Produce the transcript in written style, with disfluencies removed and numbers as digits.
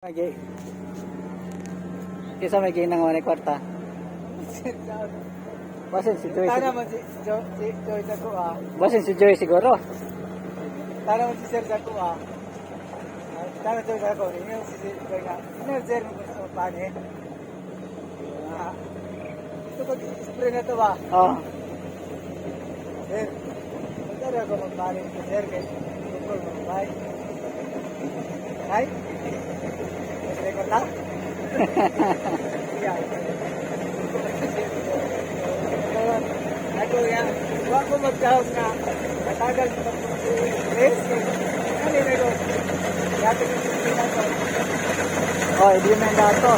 Lagi. Kisa may ginang mga kwarta. Basin si Joy. Tana man si Joy sa kuha. Basin si Joy siguro. Tana man si Sir sa kuha. Tana Joy sa kuha. Ini si Joy nga. Ini Sir mo gusto pani. Ito pag-spray na ito ba? Oh. Sir. Magdari ako magpani si Sir kay Sir magpani. Hay? Spray ko ta? Ako yan. Huwag ko mag-down na matagal sa pag-race. Ano yun ako? Yate ko sa pinagawa. Oh, hindi na dato.